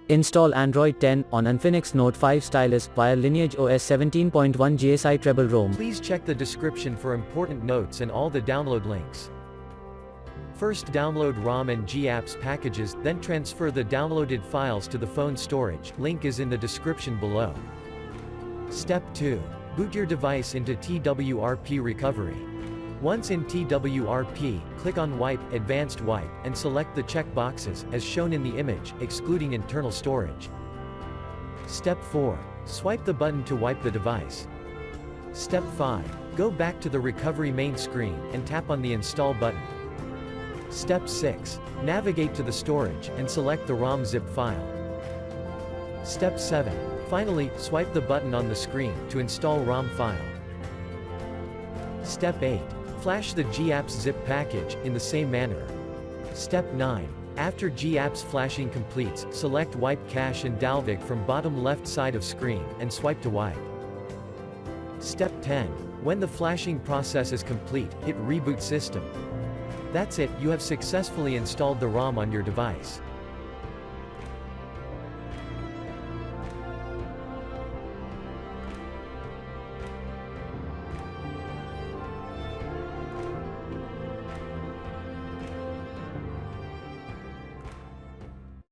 Install Android 10 on Infinix Note 5 Stylus via LineageOS 17.1 GSI Treble ROM. Please check the description for important notes and all the download links. First download ROM and GApps packages, then transfer the downloaded files to the phone storage. Link is in the description below. Step 2. Boot your device into TWRP recovery. Once in TWRP, click on Wipe, Advanced Wipe, and select the check boxes, as shown in the image, excluding internal storage. Step 4. Swipe the button to wipe the device. Step 5. Go back to the recovery main screen, and tap on the Install button. Step 6. Navigate to the storage, and select the ROM zip file. Step 7. Finally, swipe the button on the screen, to install ROM file. Step 8. Flash the GApps zip package, in the same manner. Step 9. After GApps flashing completes, select Wipe Cache and Dalvik from bottom left side of screen, and swipe to wipe. Step 10. When the flashing process is complete, hit Reboot System. That's it, you have successfully installed the ROM on your device.